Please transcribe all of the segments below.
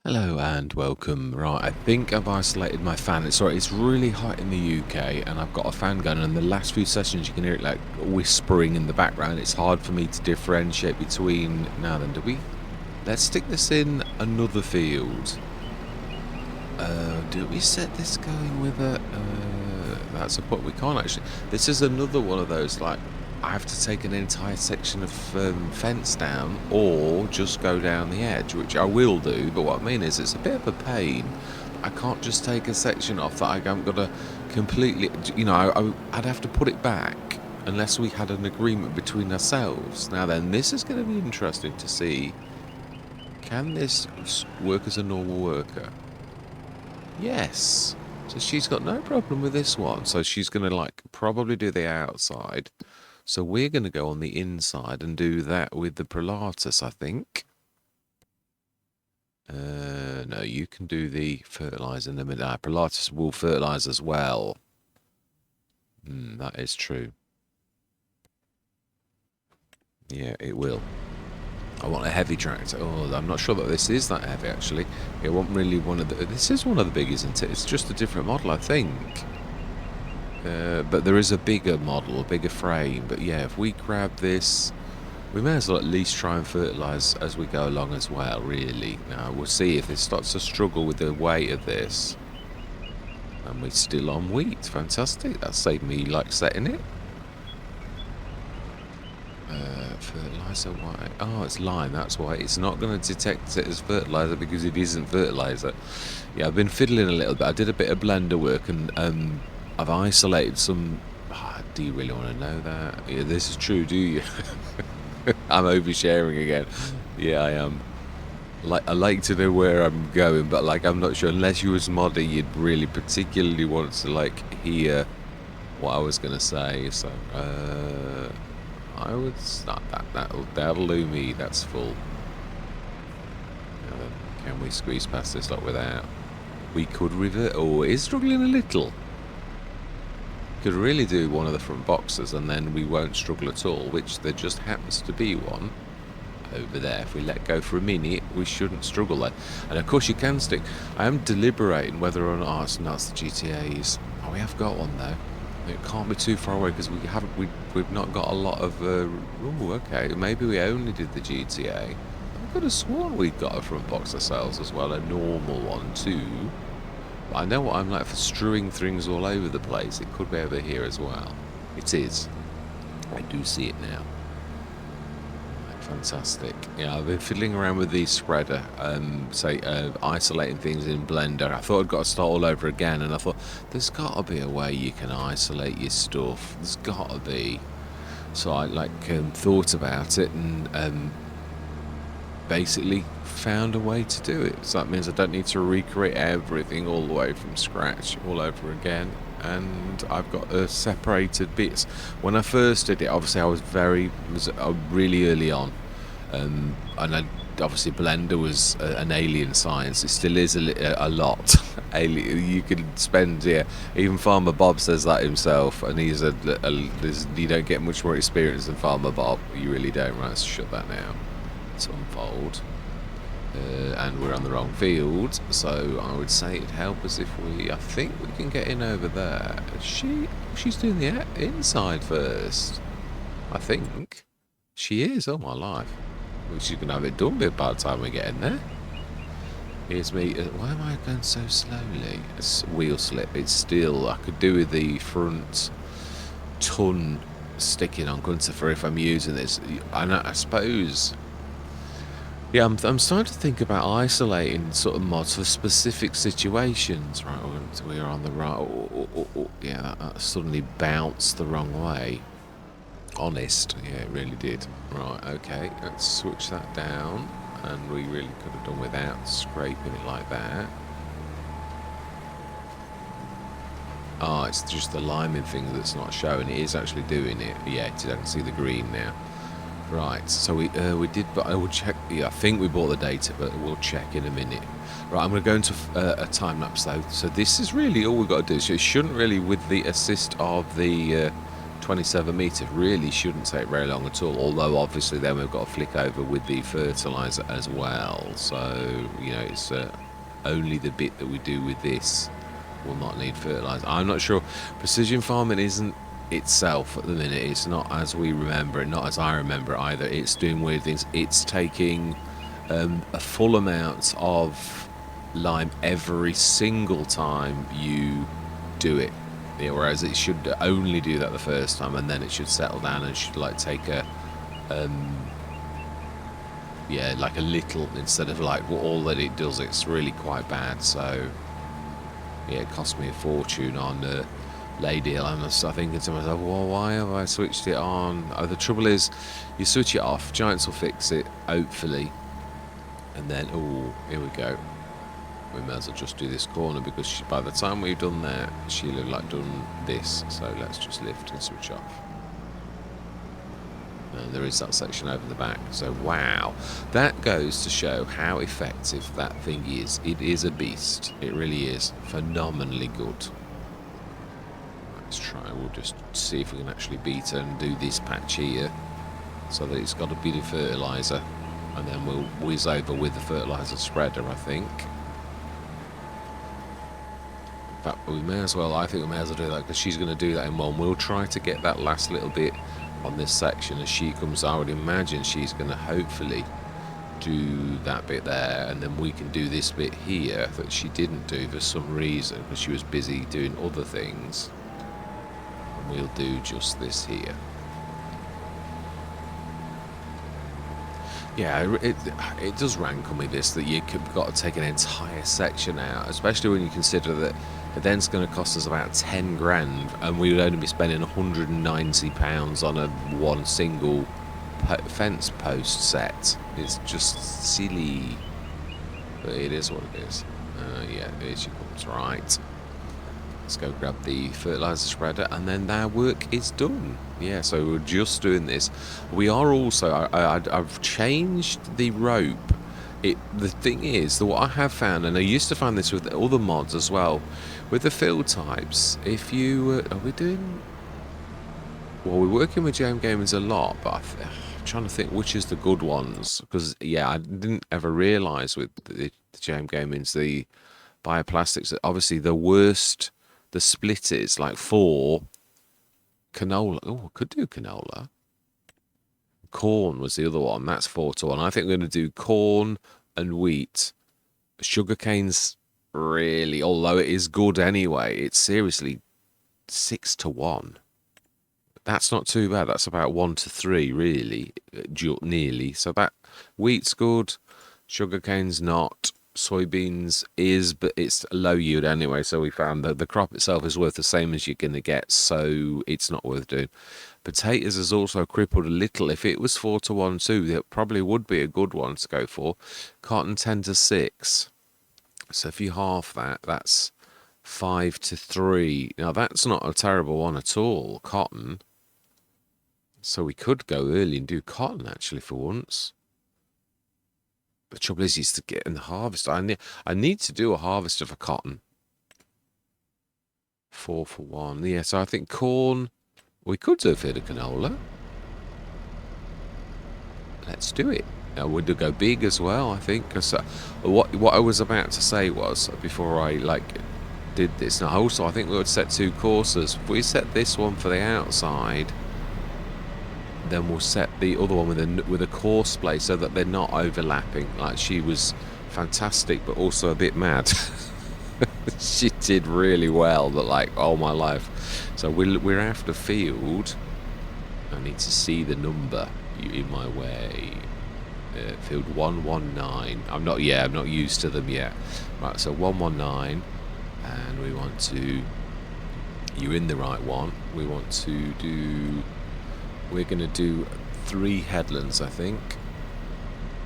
Hello and welcome. Right, I think I've isolated my fan. It's really hot in the UK and I've got a fan going, and the last few sessions you can hear it like whispering in the background. It's hard for me to differentiate between... Now then, let's stick this in another field. Do we set this going with a... that's a put. We can't actually. This is another one of those, like, I have to take an entire section of fence down or just go down the edge, which I will do, but what I mean is it's a bit of a pain. I can't just take a section off that I haven't got to completely, you know, I'd have to put it back unless we had an agreement between ourselves. Now then, this is going to be interesting to see. Can this work as a normal worker? Yes. So she's got no problem with this one. So she's going to, like, probably do the outside. So we're going to go on the inside and do that with the Pilatus, I think. No, you can do the fertilizer in the middle. Pilatus will fertilize as well. That is true. Yeah, it will. I want a heavy tractor. Oh, I'm not sure that this is that heavy, actually. It won't really one of the... This is one of the big, isn't it? It's just a different model, I think. But there is a bigger model, a bigger frame. But yeah, if we grab this, we may as well at least try and fertilise as we go along as well, really. Now, we'll see if it starts to struggle with the weight of this. And we're still on wheat. Fantastic. That saved me, like, setting it. Fertiliser white. Oh, it's lime, that's why. It's not going to detect it as fertiliser because it isn't fertiliser. Yeah, I've been fiddling a little bit. I did a bit of blender work and... I've isolated some... do you really want to know that? Yeah, this is true, do you? I'm oversharing again. Yeah, I am. I like to know where I'm going, but, like, I'm not sure. Unless you was modding, you'd really particularly want to, like, hear what I was going to say. So, I would start that'll do me. That's full. Now then, can we squeeze past this lot without... We could revert... Oh, it is struggling a little. Could really do one of the front boxes and then we won't struggle at all, which there just happens to be one over there. If we let go for a minute, we shouldn't struggle then. And of course you can stick... I am deliberating whether or not... Oh, it's not the GTAs. Oh, we have got one though. It can't be too far away because we've not got a lot of... Oh, okay, maybe we only did the GTA. I could have sworn we'd got a front box ourselves as well, a normal one too. I know what I'm like for strewing things all over the place. It could be over here as well. It is. I do see it now. Right, fantastic. Yeah, I've been fiddling around with the spreader, isolating things in Blender. I thought I'd got to start all over again, and I thought, there's got to be a way you can isolate your stuff. There's got to be. So I, thought about it and basically found a way to do it. So that means I don't need to recreate everything all the way from scratch all over again, and I've got separated bits. When I first did it, obviously I was really early on, and obviously Blender was an alien science. It still is a lot. You could spend, yeah, even Farmer Bob says that himself, and he's you don't get much more experience than Farmer Bob. You really don't. Right, let's shut that now. Let's unfold. And we're on the wrong field, so I would say it'd help us if I think we can get in over there. She's doing the inside first. I think. She is, oh my life. Well, she's going to have it done by the time we get in there. Here's me. Why am I going so slowly? It's wheel slip. It's still, I could do with the front ton sticking on Gunter for if I'm using this. I suppose... Yeah, I'm starting to think about isolating sort of mods for specific situations. Right, we're on the right. Yeah, that suddenly bounced the wrong way. Honest, yeah, it really did. Right, okay, let's switch that down. And we really could have done without scraping it like that. Ah, it's just the liming thing that's not showing. It is actually doing it. Yeah, I can see the green now. Right, so we did, but I will check. Yeah, I think we bought the data, but we'll check in a minute. Right, I'm going to go into a time lapse though. So this is really all we've got to do. So it shouldn't really, with the assist of the 27 metres really shouldn't take very long at all, although obviously then we've got to flick over with the fertiliser as well, so you know it's only the bit that we do with this will not need fertiliser. I'm not sure. Precision farming isn't itself at the minute. It's not as we remember it, not as I remember it either. It's doing weird things. It's taking a full amount of lime every single time you do it. Yeah, whereas it should only do that the first time, and then it should settle down and should like take a yeah, like a little instead of like all that it does. It's really quite bad. So yeah, it cost me a fortune on Lady, and I was thinking to myself, well, why have I switched it on? Oh, the trouble is, you switch it off, Giants will fix it, hopefully, and then, oh, here we go. We may as well just do this corner, because by the time we've done that, she'll have like done this, so let's just lift and switch off. And there is that section over the back, so wow. That goes to show how effective that thing is. It is a beast. It really is. Phenomenally good. Let's try, we'll just see if we can actually beat her and do this patch here so that it's got a bit of fertiliser, and then we'll whiz over with the fertiliser spreader, I think. In fact, we may as well, I think we may as well do that, because she's going to do that in one. We'll try to get that last little bit on this section as she comes. I would imagine she's going to hopefully do that bit there, and then we can do this bit here that she didn't do for some reason, because she was busy doing other things. We'll do just this here. Yeah, it does rankle me this, that you've got to take an entire section out, especially when you consider that it then's going to cost us about 10 grand, and we would only be spending £190 on a one single fence post set. It's just silly, but it is what it is. Yeah, here she comes, right. Let's go grab the fertiliser spreader, and then our work is done. Yeah, so we're just doing this. We are also, I've changed the rope. The thing is, that what I have found, and I used to find this with other mods as well, with the field types, if you, are we doing, well, we're working with JMGaming a lot, but I'm trying to think which is the good ones, because, yeah, I didn't ever realise with the JMGamings, the bioplastics, that obviously the worst the split is, like for canola. Oh, I could do canola. Corn was the other one. That's 4-1. I think we're going to do corn and wheat. Sugarcane's really, although it is good anyway, it's seriously 6-1. That's not too bad. That's about 1-3, really, nearly. So that wheat's good, sugarcane's not. Soybeans is, but it's low yield anyway, so we found that the crop itself is worth the same as you're going to get, so it's not worth doing. Potatoes is also crippled a little. If it was 4-1 too, that probably would be a good one to go for. Cotton 10-6, so if you half that, that's 5-3. Now that's not a terrible one at all, cotton. So we could go early and do cotton actually for once. The trouble is to get in the harvest. I need to do a harvester for cotton. 4-1. Yeah, so I think corn. We could do a bit of canola. Let's do it. Now we'll go big as well, I think. Cause what I was about to say was, before I did this. Now also I think we would set 2 courses. If we set this one for the outside, then we'll set the other one with a course play so that they're not overlapping. Like, she was fantastic, but also a bit mad. She did really well, but like, oh my life. So we're after field. I need to see the number in my way. Field 119. I'm not used to them yet. Right, so 119, and we want to. You're in the right one. We want to do. We're going to do 3 headlands, I think.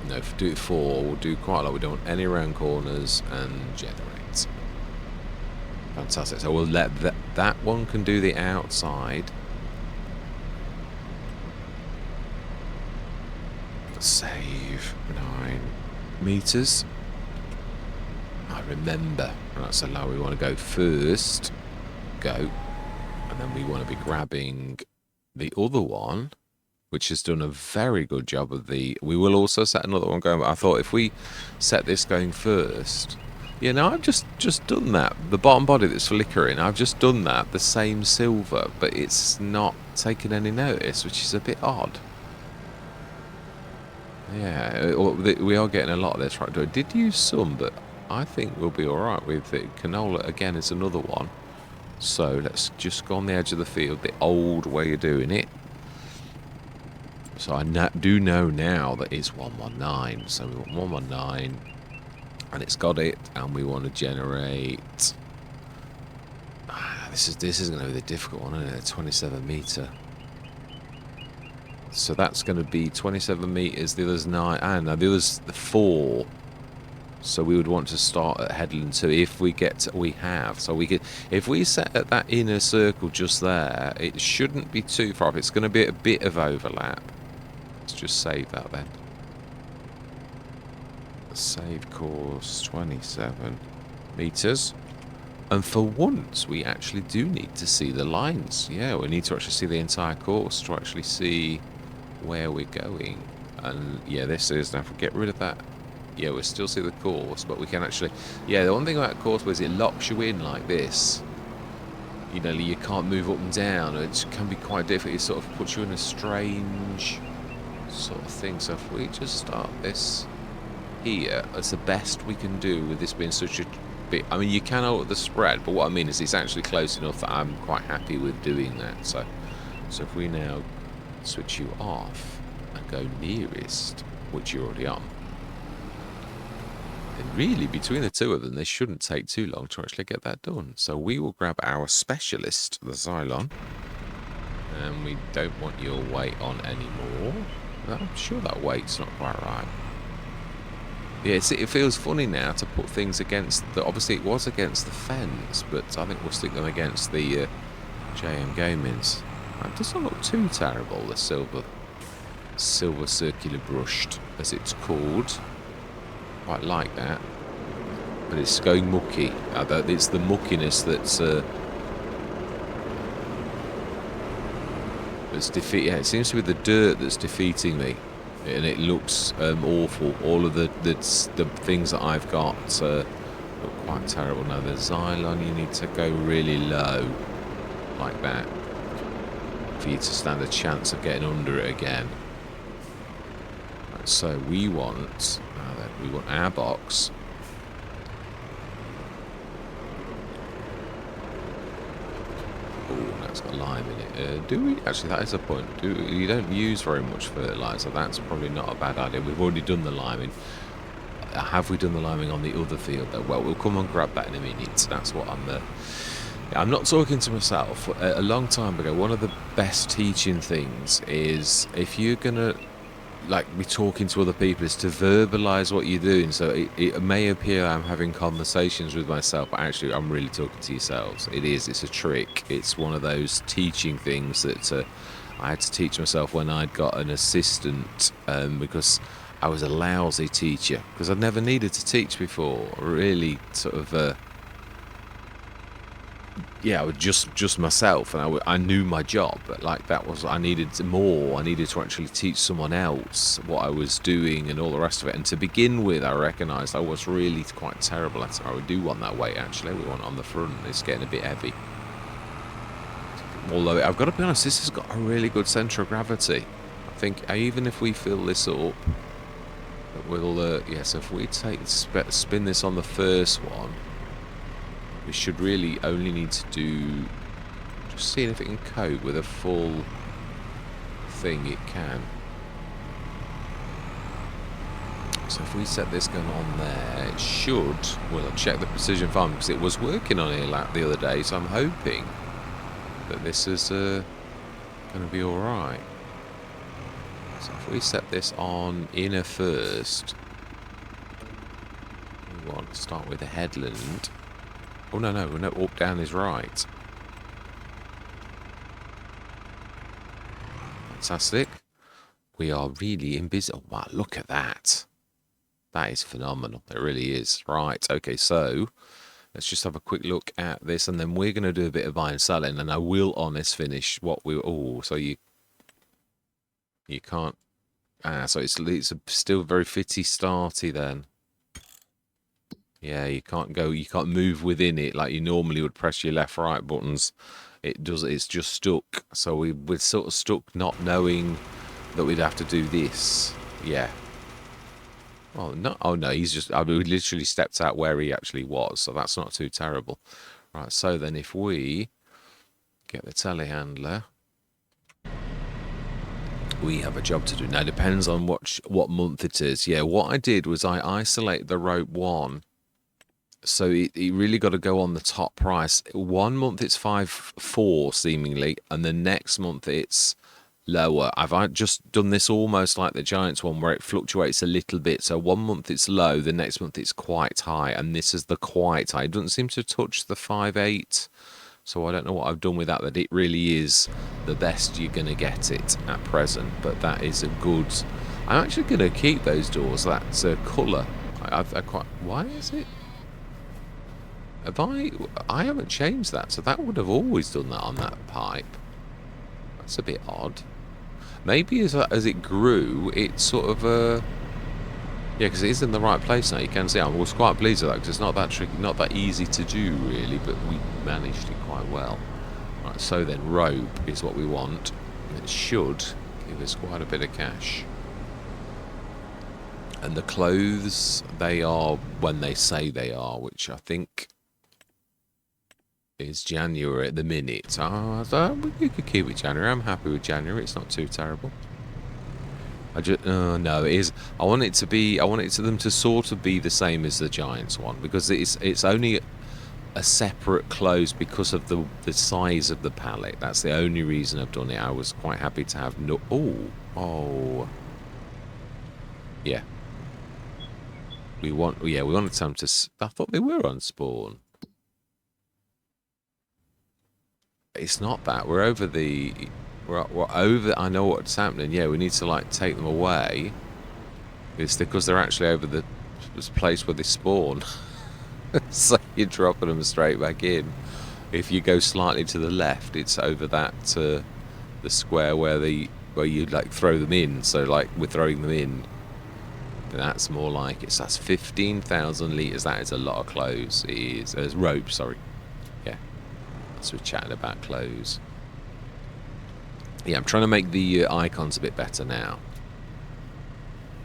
No, if we do 4, we'll do quite a lot. We don't want any round corners and generate. Fantastic. So we'll let that one can do the outside. Save 9 meters. I remember. Right, so now we want to go first. Go. And then we want to be grabbing the other one, which has done a very good job of the... We will also set another one going, but I thought if we set this going first... Yeah, now I've just done that. The bottom body that's flickering, I've just done that, the same silver, but it's not taken any notice, which is a bit odd. Yeah, we are getting a lot of this right. I did use some, but I think we'll be alright with it. Canola, again, is another one. So let's just go on the edge of the field, the old way of doing it. So I do know now that it's 119. So we want 119, and it's got it, and we want to generate... This is going to be the difficult one, isn't it? 27 meter. So that's going to be 27 meters. The other's 9, and the other's 4. So we would want to start at headland 2 if we get to, we have. So we could, if we set at that inner circle just there, it shouldn't be too far off. It's going to be a bit of overlap. Let's just save that then. Save course 27 meters. And for once, we actually do need to see the lines. Yeah, we need to actually see the entire course to actually see where we're going. And yeah, this is, now if we get rid of that, yeah, we'll still see the course, but we can actually, yeah, the one thing about course is it locks you in like this. You know, you can't move up and down. It can be quite difficult. It sort of puts you in a strange sort of thing. So if we just start this here, that's the best we can do with this being such a bit. I mean, you can alter the spread, but what I mean is it's actually close enough that I'm quite happy with doing that. So if we now switch you off and go nearest, which you're already on, then really between the two of them, they shouldn't take too long to actually get that done. So we will grab our specialist, the Xylon, and we don't want your weight on anymore. I'm sure that weight's not quite right. Yeah, it feels funny now to put things against the... Obviously, it was against the fence, but I think we'll stick them against the JMGamings. That doesn't look too terrible, the silver circular brushed, as it's called. Quite like that. But it's going mucky. It's the muckiness that's defeat. Yeah, it seems to be the dirt that's defeating me. And it looks awful. All of the things that I've got look quite terrible. Now the Xylon, you need to go really low, like that, for you to stand a chance of getting under it again. Right, so we want our box. Oh, that's got lime in it. Do we? Actually, that is a point. You don't use very much fertilizer. That's probably not a bad idea. We've already done the liming. Have we done the liming on the other field, though? Well, we'll come and grab that in a minute. That's what I'm not talking to myself. A long time ago, one of the best teaching things is if you're going to be talking to other people, is to verbalize what you're doing. So it may appear I'm having conversations with myself, but actually I'm really talking to yourselves. It's a trick. It's one of those teaching things that I had to teach myself when I'd got an assistant, because I was a lousy teacher, because I'd never needed to teach before. Really sort of yeah, I was just myself, and I knew my job, but I needed more. I needed to actually teach someone else what I was doing and all the rest of it. And to begin with, I recognised I was really quite terrible at it. I do want that weight, actually. We want it on the front. It's getting a bit heavy. Although, I've got to be honest, this has got a really good centre of gravity. I think even if we fill this up, we'll, yes, if we spin this on the first one, we should really only need to do, just seeing if it can cope with a full thing. It can. So if we set this gun on there, it should, well, I'll check the precision farm, because it was working on it the other day, so I'm hoping that this is going to be alright. So if we set this on inner first, we want to start with a headland. Oh, no, up, down is right. Fantastic. We are really in business. Oh, wow, look at that. That is phenomenal. It really is. Right, okay, so Let's just have a quick look at this, and then we're going to do a bit of buying and selling, and I will honest finish what we. Oh, so you can't. So it's still very fitty starty then. Yeah, you can't go. You can't move within it like you normally would. Press your left right buttons. It does. It's just stuck. So we're sort of stuck, not knowing that we'd have to do this. Yeah. Oh no! Oh no! He's just. I mean, we literally stepped out where he actually was, so that's not too terrible. Right. So then, if we get the telehandler, we have a job to do. Now, it depends on what month it is. Yeah. What I did was I isolated the rope 1. So it really got to go on the top price. 1 month it's 5.4 seemingly, and the next month it's lower. I've just done this almost like the Giants one, where it fluctuates a little bit. So 1 month it's low, the next month it's quite high, and this is the quite high. It doesn't seem to touch the 5.8. So I don't know what I've done with that. That it really is the best you're going to get it at present. But that is a good. I'm actually going to keep those doors. That's a colour. I quite. Why is it? I haven't changed that, so that would have always done that on that pipe. That's a bit odd. Maybe as it grew, it sort of yeah, because it is in the right place now. You can see I was quite pleased with that, because it's not that tricky, not that easy to do really, but we managed it quite well. Right, so then rope is what we want. It should give us quite a bit of cash. And the clothes, they are when they say they are, which I think is January at the minute. We could keep it January. I'm happy with January. It's not too terrible. I just no, it is. I want it to them to sort of be the same as the Giants one, because it's only a separate close because of the size of the pallet. That's the only reason I've done it. I was quite happy to have no. Oh, yeah. We wanted some to. I thought they were on spawn. It's not that. We're over. I know what's happening. Yeah, we need to like take them away. It's because they're actually over this place where they spawn. So you're dropping them straight back in. If you go slightly to the left, it's over that the square where you like throw them in. So like we're throwing them in. That's more like it. So that's 15,000 litres. That is a lot of clothes. It is rope, sorry. Yeah. So we're chatting about clothes. Yeah, I'm trying to make the icons a bit better now.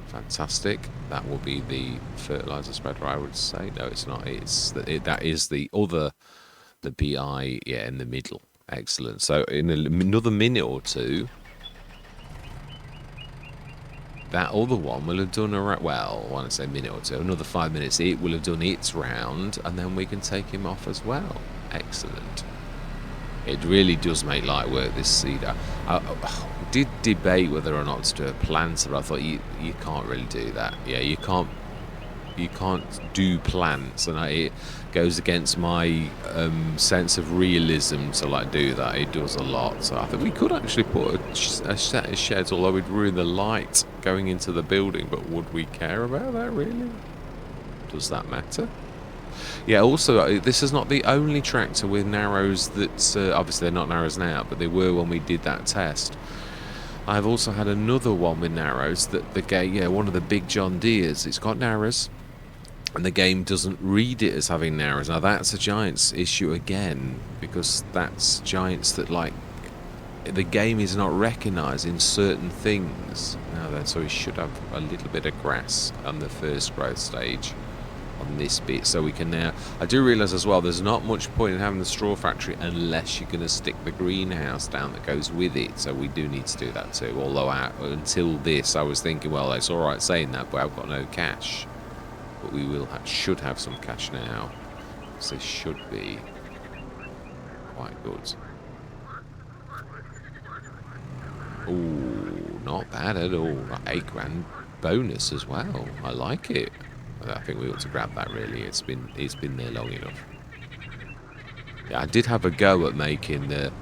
Fantastic. That will be the fertilizer spreader, I would say. No, it's not. That is the other, the BI, yeah, in the middle. Excellent. So in another minute or two, that other one will have done well, I want to say minute or two, another 5 minutes, it will have done its round, and then we can take him off as well. Excellent. It really does make light work, this cedar. I did debate whether or not to do a planter. I thought you can't really do that. Yeah, you can't do plants, and it goes against my sense of realism to like do that. It does a lot. So I think we could actually put a set of sheds, although we'd ruin the light going into the building. But would we care about that really? Does that matter? Yeah, also, this is not the only tractor with narrows that, obviously they're not narrows now, but they were when we did that test. I've also had another one with narrows that the game, yeah, one of the big John Deeres, it's got narrows, and the game doesn't read it as having narrows. Now that's a Giants issue again, because that's Giants that, like, the game is not recognising certain things. Now then, so we should have a little bit of grass on the first growth stage on this bit, so we can now. I do realise as well there's not much point in having the straw factory unless you're going to stick the greenhouse down that goes with it, so we do need to do that too. Although until this I was thinking, well, it's alright saying that, but I've got no cash, but we should have some cash now, so this should be quite good. Oh, not bad at all. 8 grand bonus as well. I like it. I think we ought to grab that really. It's been there long enough. Yeah, I did have a go at making the.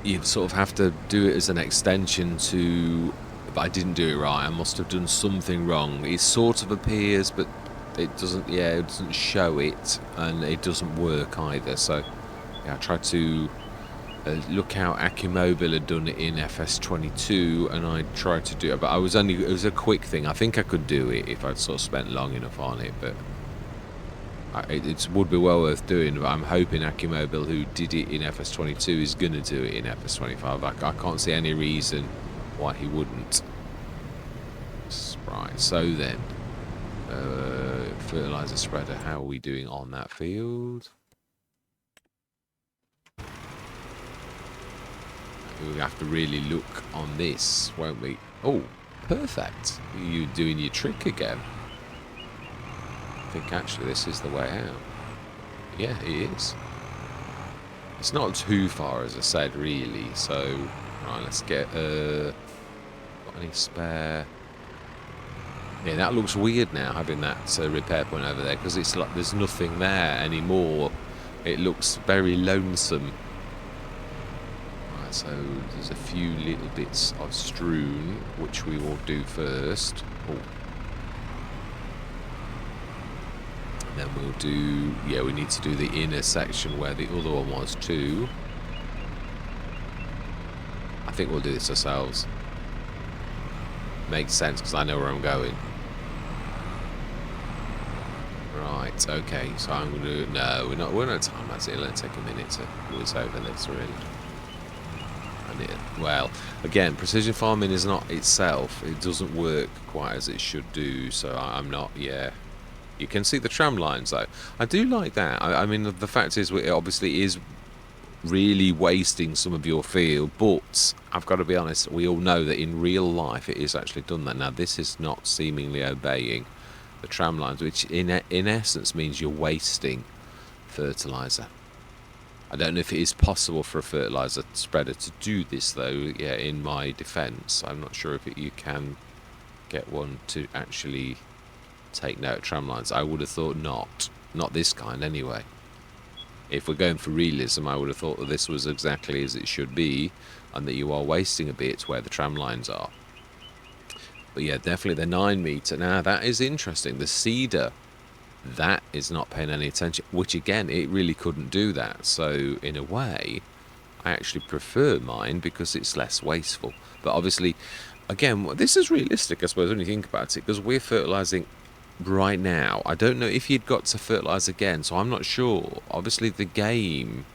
You sort of have to do it as an extension to, but I didn't do it right. I must have done something wrong. It sort of appears, but it doesn't, yeah, it doesn't show it, and it doesn't work either. So yeah, I tried to look how AccuMobile had done it in FS22, and I tried to do it, but it was a quick thing. I think I could do it if I'd sort of spent long enough on it, but it would be well worth doing. But I'm hoping AccuMobile, who did it in FS22, is going to do it in FS25. I can't see any reason why he wouldn't. Right, so then, fertilizer spreader, how are we doing on that field? We'll have to really look on this, won't we? Oh, perfect. You're doing your trick again. I think actually this is the way out. Yeah, it is. It's not too far, as I said, really. So, right, let's get... got any spare... Yeah, that looks weird now, having that repair point over there, because it's like there's nothing there anymore. It looks very lonesome. Right, so there's a few little bits of strewn, which we will do first. Oh. And then we'll do... Yeah, we need to do the inner section where the other one was too. I think we'll do this ourselves. Makes sense, because I know where I'm going. Right, okay, so I'm going to... No, we're not time, that's it. It'll take a minute to whiz over this, really. And well, again, precision farming is not itself. It doesn't work quite as it should do, so I'm not... Yeah. You can see the tram lines, though. I do like that. I mean, the fact is, it obviously is really wasting some of your field, but I've got to be honest, we all know that in real life it is actually done that. Now, this is not seemingly obeying the tram lines, which in essence means you're wasting fertilizer. I don't know if it is possible for a fertilizer spreader to do this, though. Yeah, in my defense, I'm not sure if you can get one to actually take note of tram lines. I would have thought not this kind anyway. If we're going for realism, I would have thought that this was exactly as it should be, and that you are wasting a bit where the tram lines are. But yeah, definitely the 9 metre. Now, that is interesting. The cedar, that is not paying any attention, which again, it really couldn't do that. So in a way, I actually prefer mine because it's less wasteful. But obviously, again, this is realistic, I suppose, when you think about it, because we're fertilising right now. I don't know if you'd got to fertilise again, so I'm not sure. Obviously, the game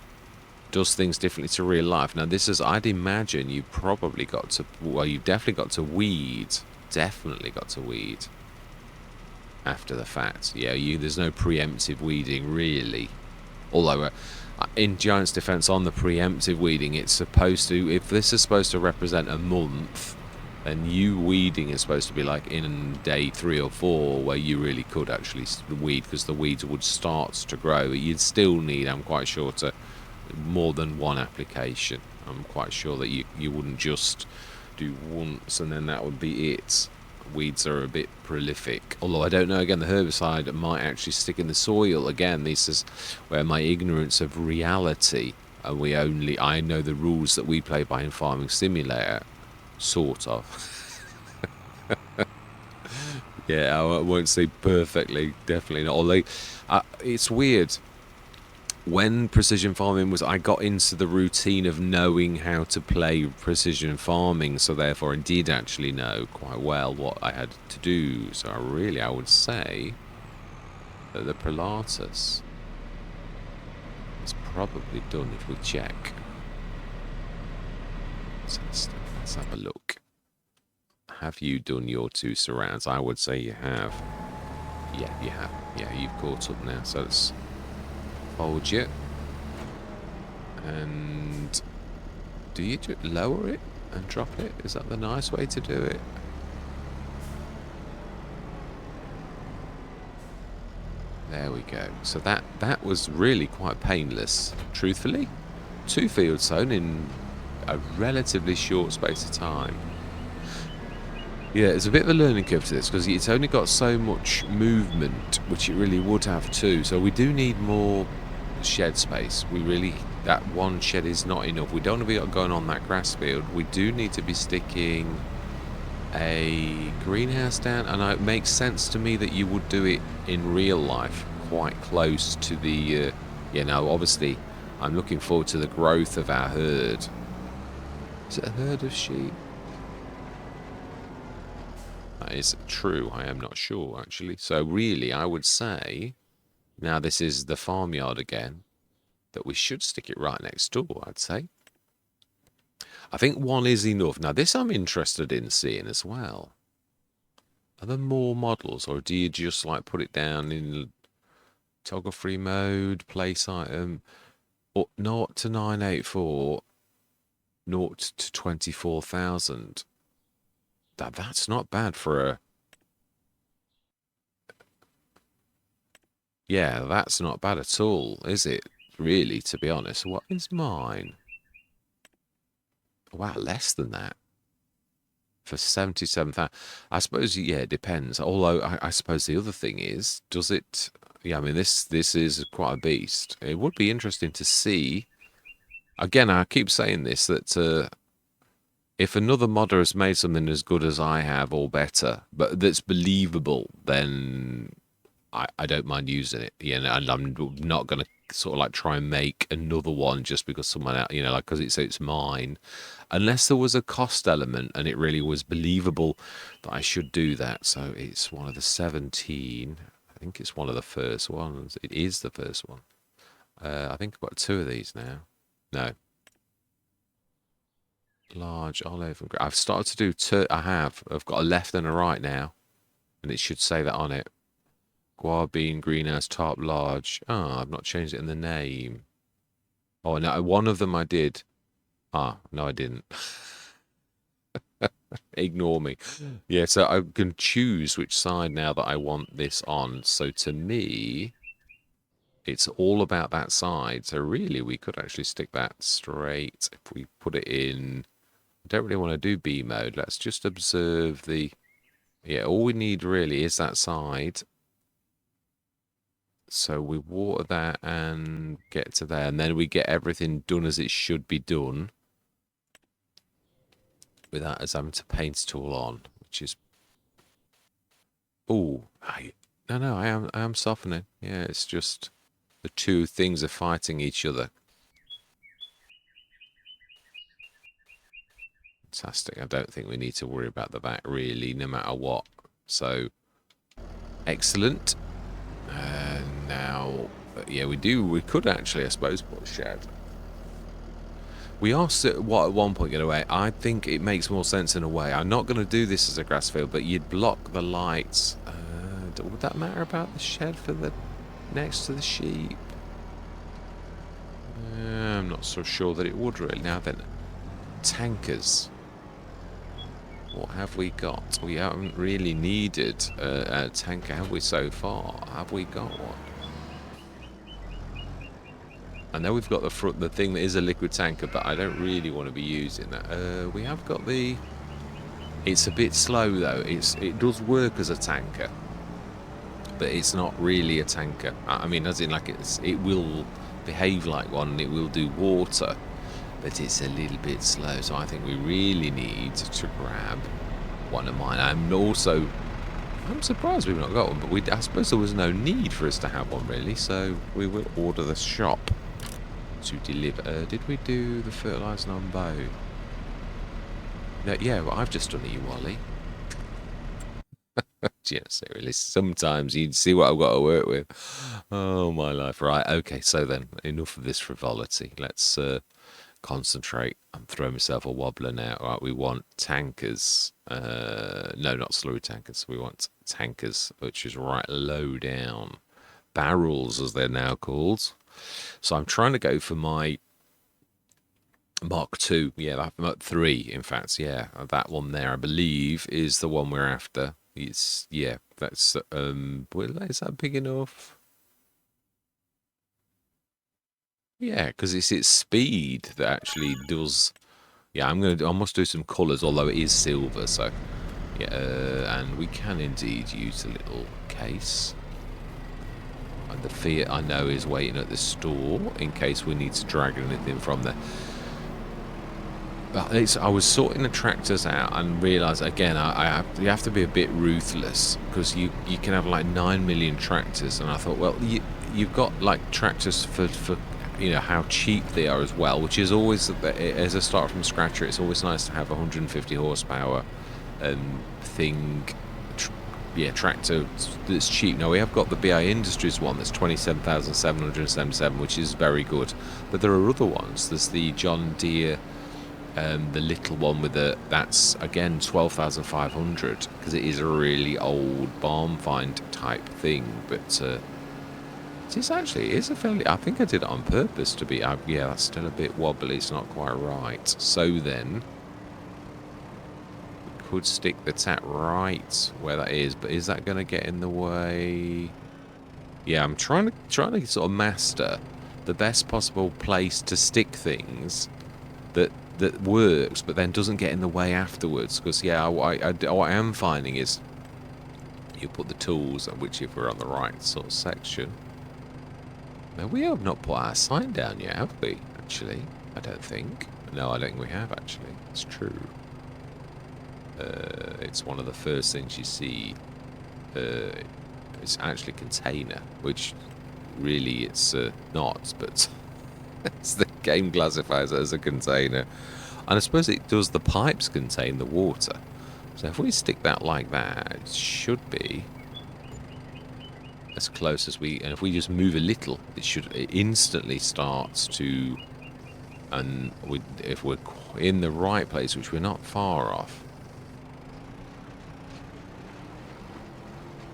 does things differently to real life. Now, this is, I'd imagine you probably got to, well, you've definitely got to weed. Definitely got to weed after the fact. Yeah, there's no preemptive weeding, really. Although, in Giant's defence, on the preemptive weeding, it's supposed to, if this is supposed to represent a month, then you weeding is supposed to be like in day 3 or 4, where you really could actually weed, because the weeds would start to grow. You'd still need, I'm quite sure, to more than one application. I'm quite sure that you wouldn't just do once and then that would be it. Weeds are a bit prolific. Although I don't know, again, the herbicide might actually stick in the soil. Again, this is where my ignorance of reality, and I know the rules that we play by in Farming Simulator, sort of. Yeah, I won't say perfectly, definitely not. Although, it's weird. When precision farming was, I got into the routine of knowing how to play precision farming, so therefore I did actually know quite well what I had to do. So I would say that the Pilatus is probably done if we check. Let's have a look. Have you done your 2 surrounds? I would say you have. Yeah, you have. Yeah, you've caught up now, so it's... Hold you, and do you lower it and drop it? Is that the nice way to do it? There we go. So that was really quite painless, truthfully. 2 fields sown in a relatively short space of time. Yeah, it's a bit of a learning curve to this, because it's only got so much movement, which it really would have too. So we do need more shed space. That one shed is not enough. We don't want to be going on that grass field. We do need to be sticking a greenhouse down, and it makes sense to me that you would do it in real life, quite close to the, you know, obviously, I'm looking forward to the growth of our herd. Is it a herd of sheep? That is true. I am not sure, actually. So really, I would say, now this is the farmyard again, that we should stick it right next door, I'd say. I think one is enough. Now, this I'm interested in seeing as well. Are there more models, or do you just like put it down in photography mode, place item, or 0 to 984, 0 to 24,000? That's not bad for a... Yeah, that's not bad at all, is it? Really, to be honest. What is mine? Wow, less than that. For 77,000. I suppose, yeah, it depends. Although, I suppose the other thing is, does it... Yeah, I mean, this is quite a beast. It would be interesting to see... Again, I keep saying this, that if another modder has made something as good as I have, or better, but that's believable, then I don't mind using it. You know, and I'm not going to sort of like try and make another one just because someone else, you know, like because it's mine. Unless there was a cost element and it really was believable that I should do that. So it's one of the 17. I think it's one of the first ones. It is the first one. I think I've got 2 of these now. No. Large olive and I've started to do 2. I've got a left and a right now, and it should say that on it. Guava bean greenhouse top large. Ah, I've not changed it in the name. Oh no, one of them I did. Ah, no, I didn't. Ignore me. Yeah, so I can choose which side now that I want this on. So to me, it's all about that side. So really, we could actually stick that straight if we put it in. I don't really want to do B mode. Let's just observe the... Yeah, all we need really is that side. So we water that and get to there. And then we get everything done as it should be done, without us having to paint it all on, which is... Oh, no, I am softening. Yeah, it's just the two things are fighting each other. Fantastic. I don't think we need to worry about the back really, no matter what. So, excellent. Now, yeah, we could actually, I suppose, put a shed. We are at one point get away. I think it makes more sense in a way. I'm not going to do this as a grass field, but you'd block the lights. Would that matter about the shed for the next to the sheep? I'm not so sure that it would really. Now then, tankers. What have we got? We haven't really needed a tanker, have we, so far? Have we got one? I know we've got the thing that is a liquid tanker, but I don't really want to be using that. We have got the... It's a bit slow, though. It does work as a tanker, but it's not really a tanker. I mean, as in, like, it will behave like one, and it will do water, but it's a little bit slow, so I think we really need to grab one of mine. I'm surprised we've not got one, but I suppose there was no need for us to have one, really, so we will order the shop to deliver. Did we do the fertiliser on both? No, yeah, well, I've just done it, you Wally. Yeah, seriously, sometimes you'd see what I've got to work with. Oh, my life. Right, okay, so then, enough of this frivolity. Let's concentrate. I'm throwing myself a wobbler now. Right, we want tankers. No, not slurry tankers. We want tankers, which is right low down. Barrels, as they're now called. So I'm trying to go for my Mark II. Yeah, Mark III, in fact. Yeah, that one there, I believe, is the one we're after. It's, yeah, that's, is that big enough? Yeah, because it's its speed that actually does... Yeah, I must do some colours, although it is silver, so... Yeah, and we can indeed use a little case. And the Fiat, I know, is waiting at the store in case we need to drag anything from there. But I was sorting the tractors out and realised again you have to be a bit ruthless, because you can have like 9 million tractors, and I thought, well, you've got like tractors for you know how cheap they are as well, which is always, as a start from scratcher, it's always nice to have 150 horsepower thing. Yeah, tractor that's cheap. Now we have got the BI Industries one that's 27,777, which is very good. But there are other ones. There's the John Deere, the little one with that's again 12,500, because it is a really old barn find type thing. But it is a fairly. I think I did it on purpose to be. Yeah, that's still a bit wobbly. It's not quite right. So then. Could stick the tat right where that is, but is that going to get in the way? Yeah, I'm trying to sort of master the best possible place to stick things that works, but then doesn't get in the way afterwards. Because yeah, what I am finding is you put the tools, which if we're on the right sort of section. Now we have not put our sign down yet, have we? Actually, I don't think. No, I don't think we have actually. It's true. It's one of the first things you see. It's actually container, which really it's not, but it's the game classifies it as a container. And I suppose it does, the pipes contain the water. So if we stick that like that, it should be as close as we... And if we just move a little, it instantly starts to... And if we're in the right place, which we're not far off...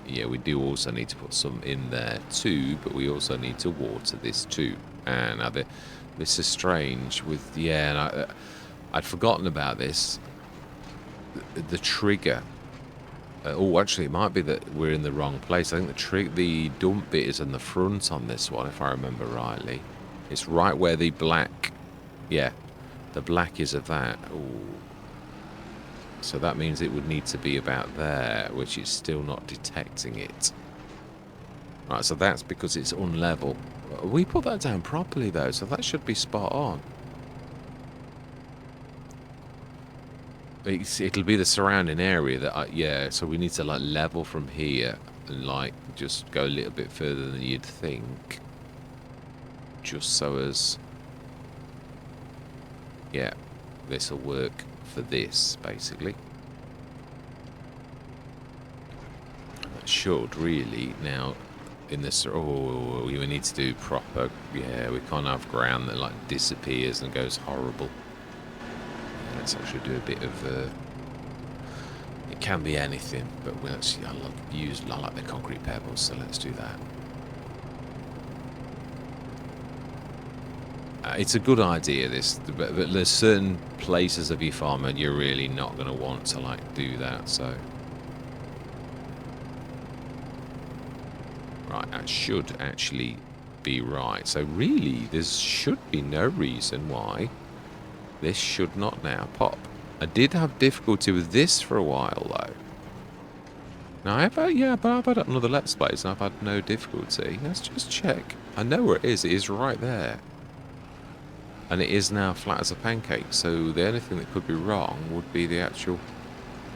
Yeah, we do also need to put some in there too, but we also need to water this too. And now this is strange with... Yeah, and I'd forgotten about this. The trigger. Oh, actually, it might be that we're in the wrong place. I think the dump bit is in the front on this one, if I remember rightly. It's right where the black... Yeah, the black is of that. Ooh. So that means it would need to be about there, which is still not detecting it. Right, so that's because it's unlevel. We put that down properly, though, so that should be spot on. It'll be the surrounding area that, yeah, so we need to, like, level from here and, like, just go a little bit further than you'd think. Just so as... Yeah, this'll work for this, basically. That should really now in this. Oh, we need to do proper. Yeah, we can't have ground that like disappears and goes horrible. Yeah, let's actually do a bit of. It can be anything, but we'll actually I like the concrete pebbles, so let's do that. It's a good idea, this, but there's certain places of your farm and you're really not going to want to like do that. So, right, that should actually be right. So really, there should be no reason why this should not now pop. I did have difficulty with this for a while though. Now I've had another Let's Plays and I've had no difficulty. Let's just check. I know where it is. It is right there. And it is now flat as a pancake, so the only thing that could be wrong would be the actual...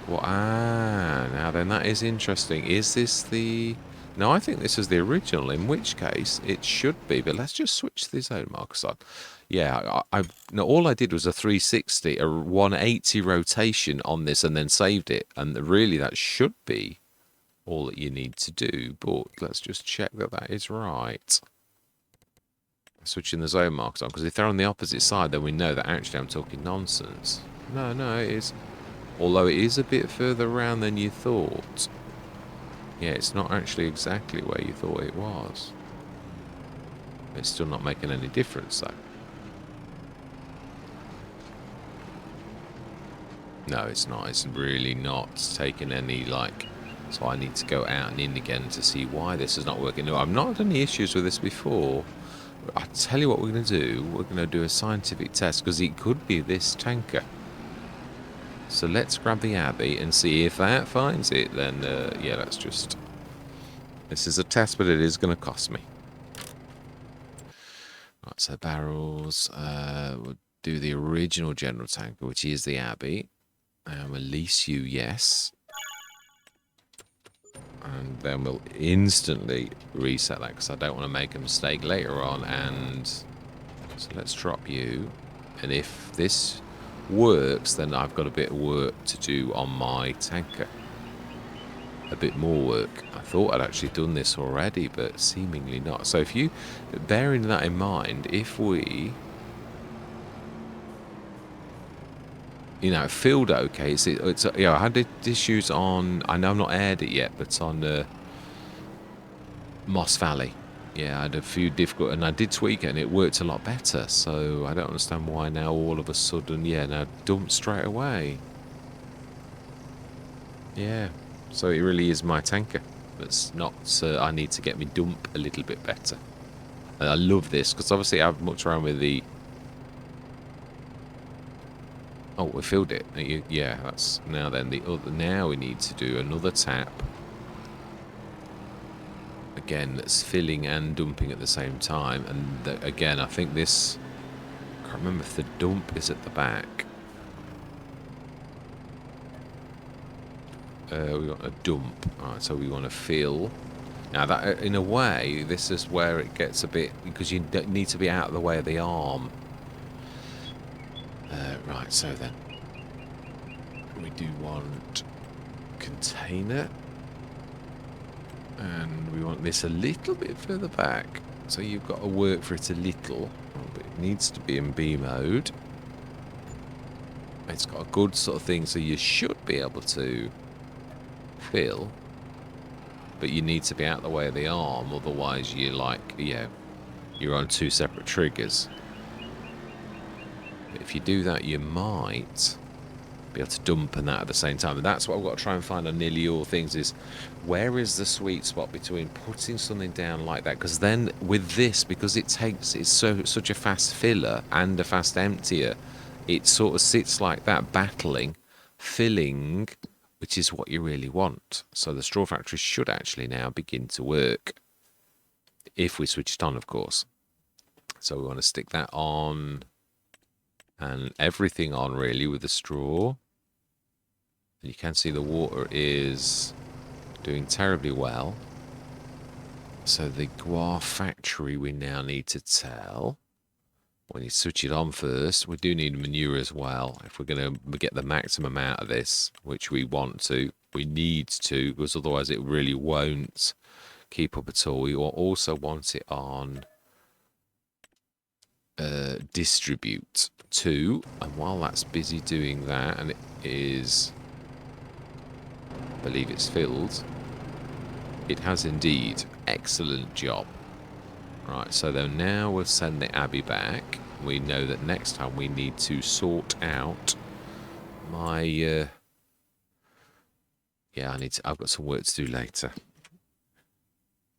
Well, now then that is interesting. Is this the... No, I think this is the original, in which case it should be, but let's just switch the zone markers on. Yeah, no, all I did was a 360, a 180 rotation on this and then saved it, and really that should be all that you need to do, but let's just check that that is right. Switching the zone markers on, because if they're on the opposite side, then we know that actually I'm talking nonsense. No, it is. Although it is a bit further around than you thought. Yeah, it's not actually exactly where you thought it was. It's still not making any difference, though. No, it's not. It's really not taking any, like... So I need to go out and in again to see why this is not working. No, I've not had any issues with this before. I'll tell you what we're going to do. We're going to do a scientific test, because it could be this tanker. So let's grab the Abbey and see if that finds it. Then, yeah, let's just... This is a test, but it is going to cost me. Right, so barrels. We'll do the original general tanker, which is the Abbey. Release you, yes. And then we'll instantly reset that because I don't want to make a mistake later on. And so let's drop you. And if this works, then I've got a bit of work to do on my tanker. A bit more work. I thought I'd actually done this already, but seemingly not. So if you, bearing that in mind, if we, you know, filled okay. It's yeah, I had issues on, I know I've not aired it yet, but on Moss Valley. Yeah, I had a few difficult, and I did tweak it, and it worked a lot better. So I don't understand why now all of a sudden, yeah, now dump straight away. Yeah, so it really is my tanker. That's not, I need to get me dump a little bit better. And I love this, because obviously I've mucked around with the... Oh, we filled it. Yeah, that's now then the other. Now we need to do another tap. Again, that's filling and dumping at the same time. And again, I think this. I can't remember if the dump is at the back. We want a dump. Alright, so we want to fill. Now that, in a way, this is where it gets a bit, because you need to be out of the way of the arm. Right, so then we do want container, and we want this a little bit further back, so you've got to work for it a little, but it needs to be in B mode. It's got a good sort of thing, so you should be able to fill, but you need to be out of the way of the arm, otherwise you're like, yeah, you're on two separate triggers. If you do that, you might be able to dump and that at the same time. And that's what I've got to try and find on nearly all things, is where is the sweet spot between putting something down like that? Because then with this, because it's such a fast filler and a fast emptier, it sort of sits like that, battling, filling, which is what you really want. So the straw factory should actually now begin to work, if we switch it on, of course. So we want to stick that on. And everything on really with the straw. And you can see the water is doing terribly well. So the guar factory we now need to tell. When you switch it on first, we do need manure as well. If we're going to get the maximum out of this, which we want to, we need to, because otherwise it really won't keep up at all. We also want it on distribute to, and while that's busy doing that, and it is, I believe it's filled, it has indeed. Excellent job. Right, so then now we'll send the Abbey back. We know that next time we need to sort out my yeah, I've got some work to do later.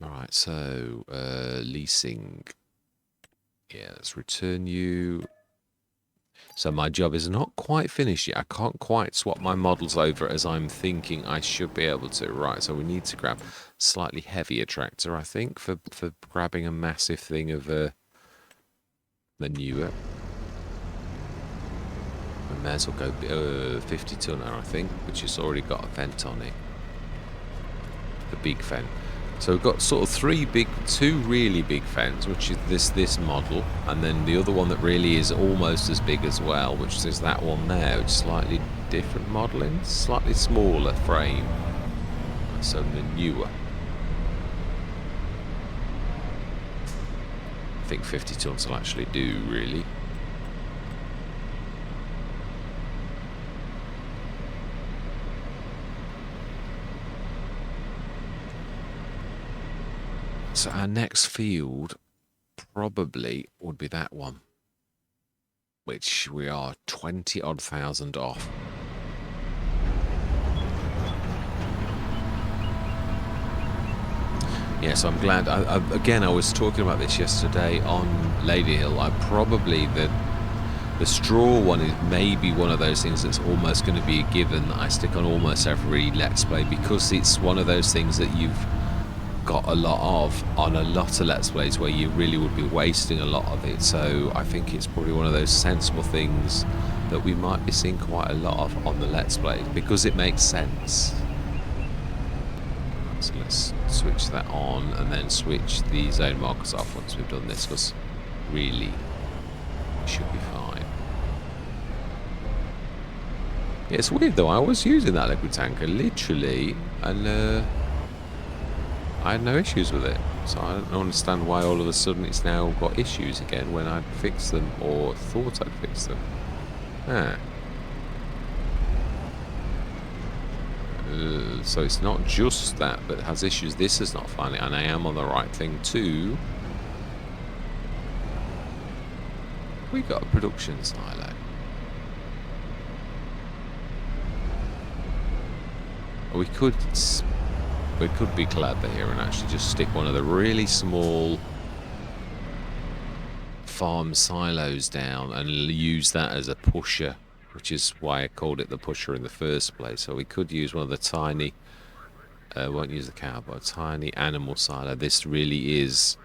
Alright, so leasing. Yeah, let's return you. So my job is not quite finished yet. I can't quite swap my models over as I'm thinking I should be able to. Right, so we need to grab slightly heavier tractor, I think, for grabbing a massive thing of manure. We may as well go 50 tonner, I think, which has already got a vent on it. The big vent. So we've got sort of two really big fans, which is this model, and then the other one that really is almost as big as well, which is that one there, which is slightly different modelling, slightly smaller frame. So manure. I think 50 tons will actually do, really. So our next field probably would be that one, which we are 20-odd thousand off. Yes, I'm glad. Again, I was talking about this yesterday on Lady Hill. The straw one is maybe one of those things that's almost going to be a given that I stick on almost every Let's Play, because it's one of those things that got a lot of on a lot of Let's Plays where you really would be wasting a lot of it. So I think it's probably one of those sensible things that we might be seeing quite a lot of on the Let's Play because it makes sense. So let's switch that on and then switch the zone markers off once we've done this, because really we should be fine. Yeah, it's weird though, I was using that liquid tanker literally and I had no issues with it. So I don't understand why all of a sudden it's now got issues again when I'd fixed them or thought I'd fixed them. So it's not just that, but it has issues. This is not finding, and I am on the right thing too. We got a production silo. We could be clever here and actually just stick one of the really small farm silos down and use that as a pusher, which is why I called it the pusher in the first place. So we could use one of the tiny, won't use the cow, but a tiny animal silo. This really is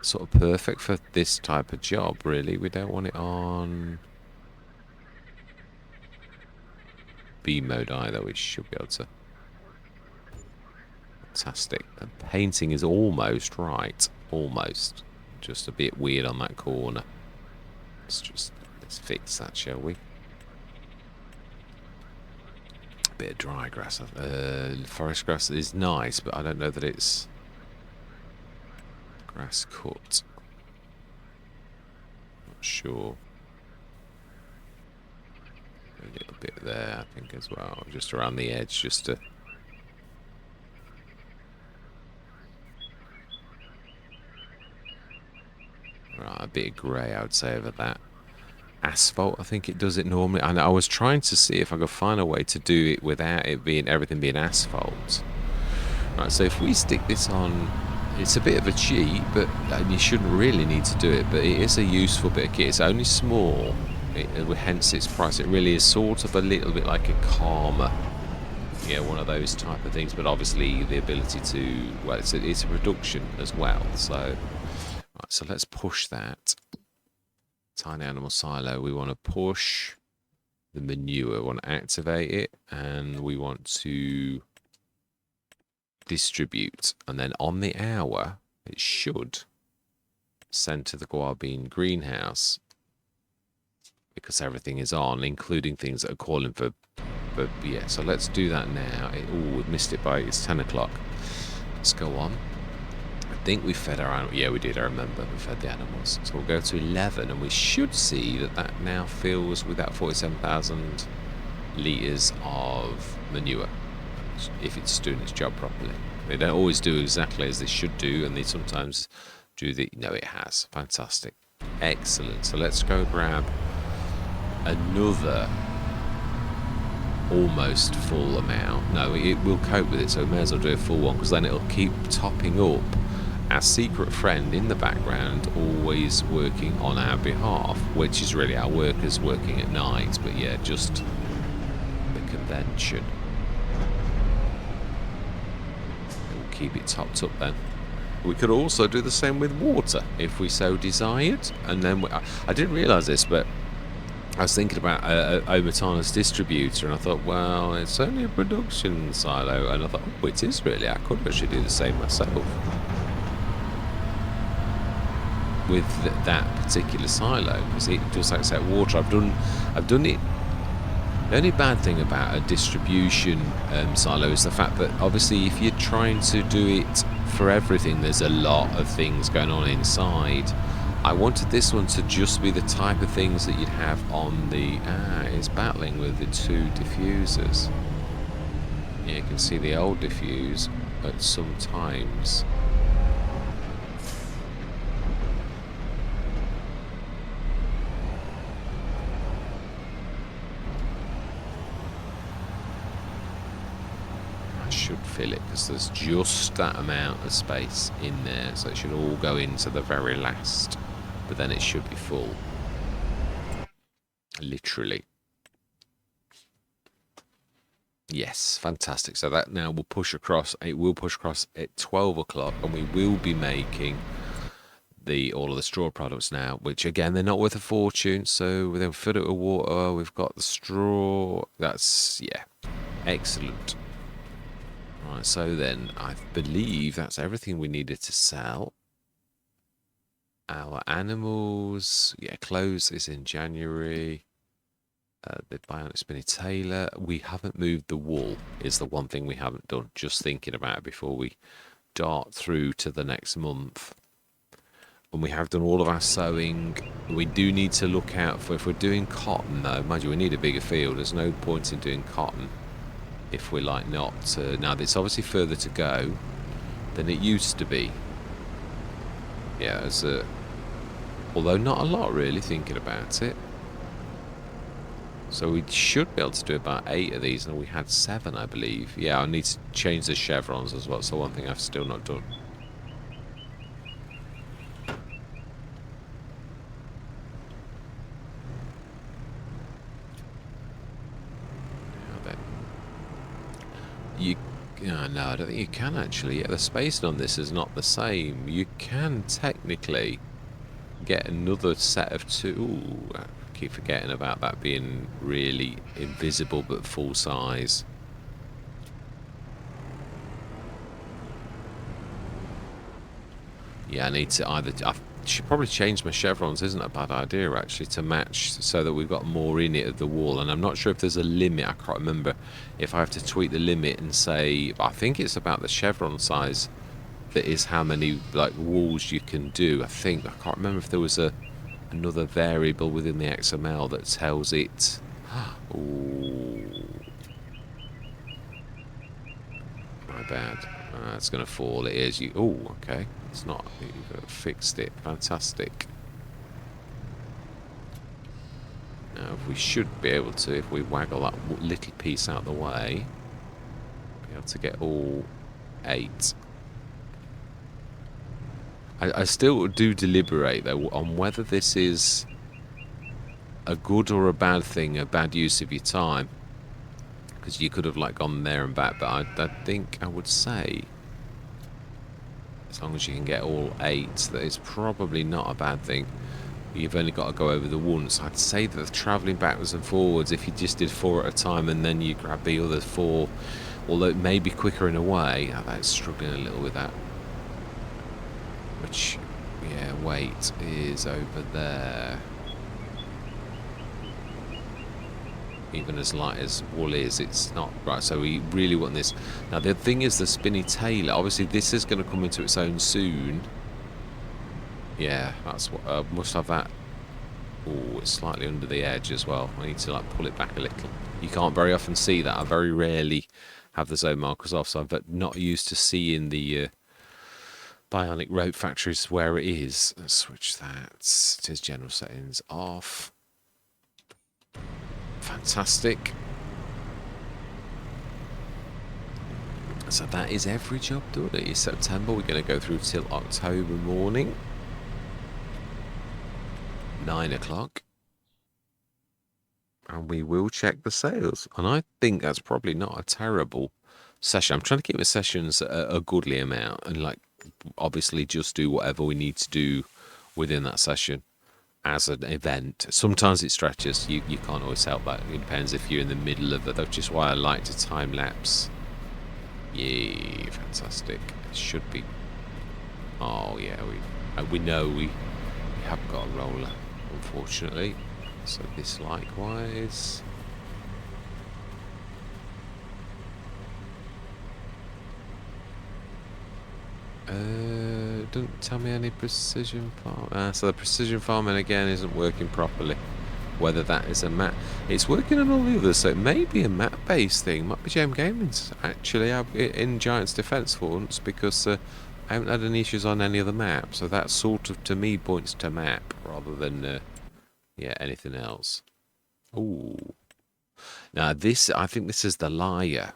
sort of perfect for this type of job, really. We don't want it on B mode either. We should be able to. Fantastic. The painting is almost right. Almost. Just a bit weird on that corner. Let's fix that, shall we? A bit of dry grass. Forest grass is nice, but I don't know that it's grass cut. Not sure. A little bit there, I think, as well. Just around the edge, just to. Right, a bit of grey, I would say, over that. Asphalt, I think it does it normally. And I was trying to see if I could find a way to do it without it being everything being asphalt. Right, so if we stick this on, it's a bit of a cheat, but and you shouldn't really need to do it. But it is a useful bit of kit. It's only small, hence its price. It really is sort of a little bit like a Karma, yeah, one of those type of things. But obviously the ability to, well, it's a production as well. So. Right, so let's push that. Tiny animal silo. We want to push the manure. We want to activate it. And we want to distribute. And then on the hour, it should send to the guar greenhouse. Because everything is on, including things that are calling for yeah, so let's do that now. Oh, we've missed it by, it's 10 o'clock. Let's go on. I think we fed our animals. Yeah, we did, I remember. We fed the animals. So we'll go to 11, and we should see that that now fills with that 47,000 litres of manure, if it's doing its job properly. They don't always do exactly as they should do, and they sometimes do the... No, it has. Fantastic. Excellent. So let's go grab another almost full amount. No, it will cope with it, so we may as well do a full one, because then it'll keep topping up. Our secret friend in the background, always working on our behalf, which is really our workers working at night, but yeah, just the convention. We'll keep it topped up then. We could also do the same with water, if we so desired. And then, I didn't realise this, but I was thinking about Omatana's distributor, and I thought, well, it's only a production silo, and I thought, oh, it is really, I could actually do the same myself. With that particular silo, because it does accept water. I've done it. The only bad thing about a distribution silo is the fact that obviously if you're trying to do it for everything, there's a lot of things going on inside. I wanted this one to just be the type of things that you'd have on the... it's battling with the two diffusers. Yeah, you can see the old diffuse at some times. Should fill it, because there's just that amount of space in there, so it should all go into the very last, but then it should be full, literally. Yes, fantastic. So that now will push across. It will push across at 12 o'clock, and we will be making all of the straw products now, which again they're not worth a fortune. So we then fill it with water. We've got the straw. That's yeah, excellent. Right. So then I believe that's everything we needed to sell. Our animals, yeah, clothes is in January. The bionic spinny tailor. We haven't moved the wool. Is the one thing we haven't done. Just thinking about it before we dart through to the next month. And we have done all of our sowing. We do need to look out for, if we're doing cotton though, mind you, we need a bigger field. There's no point in doing cotton if we're like not. Now it's obviously further to go than it used to be. Yeah, although not a lot really, thinking about it. So we should be able to do about 8 of these, and we had 7, I believe. Yeah, I need to change the chevrons as well, so one thing I've still not done. Now then. No, I don't think you can actually. Yeah, the spacing on this is not the same. You can technically get another set of 2. Ooh, I keep forgetting about that being really invisible but full size. Yeah, I need to I should probably change my chevrons. Isn't a bad idea actually, to match so that we've got more in it of the wall. And I'm not sure if there's a limit. I can't remember if I have to tweak the limit and say, I think it's about the chevron size that is how many like walls you can do. I can't remember if there was another variable within the XML that tells it. Ooh, my bad. It's gonna fall. It is. Oh, okay. It's not. You've fixed it. Fantastic. Now, we should be able to, if we waggle that little piece out of the way, be able to get all 8. I still do deliberate though on whether this is a good or a bad thing, a bad use of your time, because you could have like gone there and back. But I think I would say, as long as you can get all 8, that is probably not a bad thing. You've only got to go over the once. I'd say that the travelling backwards and forwards, if you just did 4 at a time and then you grab the other 4, although it may be quicker in a way, I'm struggling a little with that. Which, yeah, weight is over there. Even as light as wool is, it's not right. So we really want this. Now the thing is, the spinny tailor, obviously this is going to come into its own soon. Yeah, that's what must have that. Oh, it's slightly under the edge as well. I need to like pull it back a little. You can't very often see that. I very rarely have the zone markers off, so I'm not used to seeing the bionic rope factories where it is. Let's switch that. It is general settings off. Fantastic. So that is every job done. It is September. We're going to go through till October morning. 9 o'clock. And we will check the sales. And I think that's probably not a terrible session. I'm trying to keep the sessions a goodly amount. And like, obviously just do whatever we need to do within that session as an event. Sometimes it stretches. You can't always help that. It depends if you're in the middle of it. That's just why I like to time lapse. Yay, fantastic. It should be. Oh yeah, we know we haven't got a roller, unfortunately. So this likewise. Don't tell me any precision farm. So the precision farming again isn't working properly. Whether that is a map, it's working on all the others. So it may be a map-based thing. Might be JMGaming's actually in Giants' defence for once, because I haven't had any issues on any other map. So that sort of to me points to map rather than yeah, anything else. Ooh. Now I think this is the liar.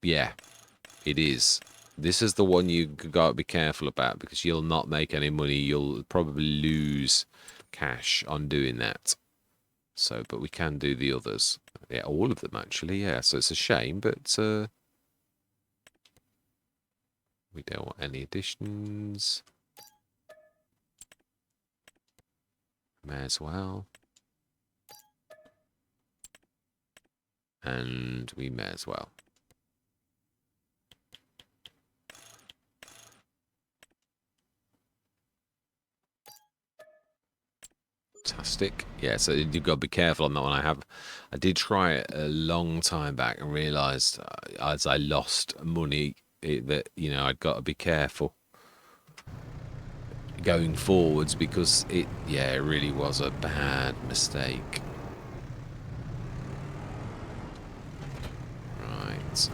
Yeah, it is. This is the one you got to be careful about, because you'll not make any money. You'll probably lose cash on doing that. So, but we can do the others. Yeah, all of them actually, yeah. So it's a shame, but we don't want any additions. May as well. And we may as well. Fantastic. Yeah, so you've got to be careful on that one. I did try it a long time back and realised as I lost money that, you know, I'd got to be careful going forwards because it really was a bad mistake. Right.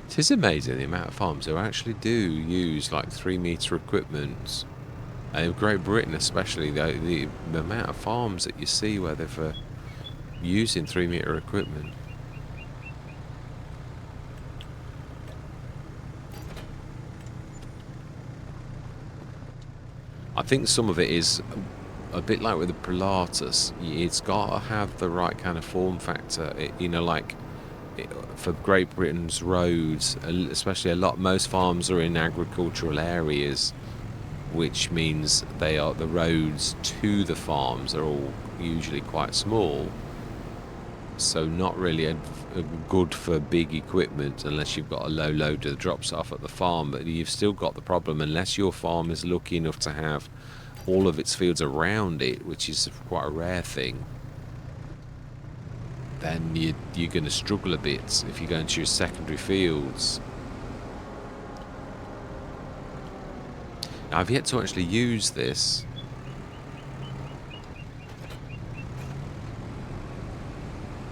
It is amazing the amount of farms who actually do use like 3-metre equipment. And in Great Britain especially, the amount of farms that you see where they're using 3-metre equipment. I think some of it is a bit like with the Pilatus. It's got to have the right kind of form factor. You know, like for Great Britain's roads, especially most farms are in agricultural areas, which means the roads to the farms are all usually quite small. So not really good for big equipment unless you've got a low load that drops off at the farm. But you've still got the problem unless your farm is lucky enough to have all of its fields around it, which is quite a rare thing. Then you're going to struggle a bit if you go into your secondary fields. Now, I've yet to actually use this.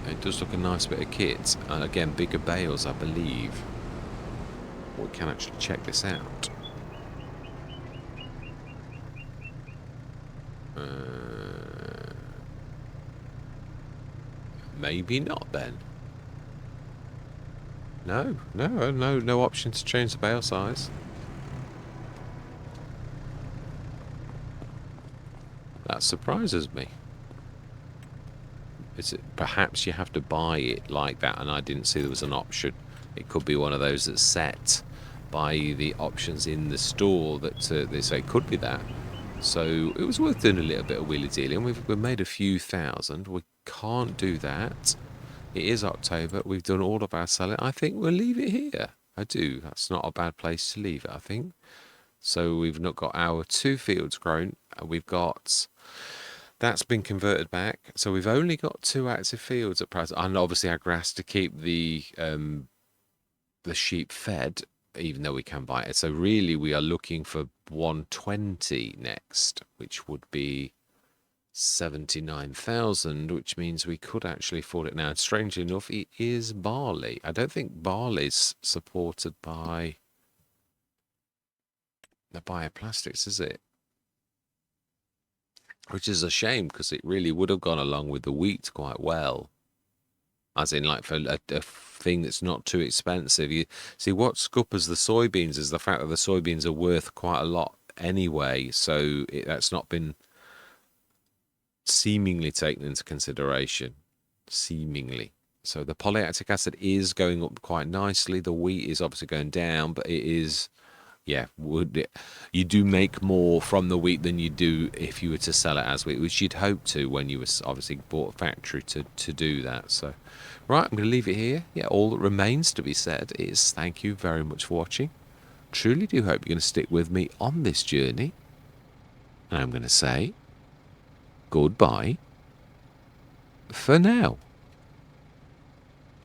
It does look a nice bit of kit. And again, bigger bales, I believe. We can actually check this out. Maybe not then. No option to change the bale size. That surprises me. Is it perhaps you have to buy it like that, and I didn't see there was an option. It could be one of those that's set by the options in the store that they say could be that. So it was worth doing a little bit of wheelie dealing. We've made a few thousand. We can't do that. It is October. We've done all of our selling. I think we'll leave it here. I do. That's not a bad place to leave it, I think. So we've not got our 2 fields grown. We've got... That's been converted back. So we've only got 2 active fields at present. And obviously our grass to keep the sheep fed, even though we can buy it. So really we are looking for 120 next, which would be 79,000, which means we could actually afford it now. And strangely enough, it is barley. I don't think barley's supported by the bioplastics, is it? Which is a shame because it really would have gone along with the wheat quite well. As in, like, for a thing that's not too expensive. You see, what scuppers the soybeans is the fact that the soybeans are worth quite a lot anyway. So that's not been seemingly taken into consideration. Seemingly. So the polylactic acid is going up quite nicely. The wheat is obviously going down, but it is... Yeah, you do make more from the wheat than you do if you were to sell it as wheat, which you'd hope to when you was obviously bought a factory to do that. So, right, I'm going to leave it here. Yeah, all that remains to be said is thank you very much for watching. Truly do hope you're going to stick with me on this journey. And I'm going to say goodbye for now.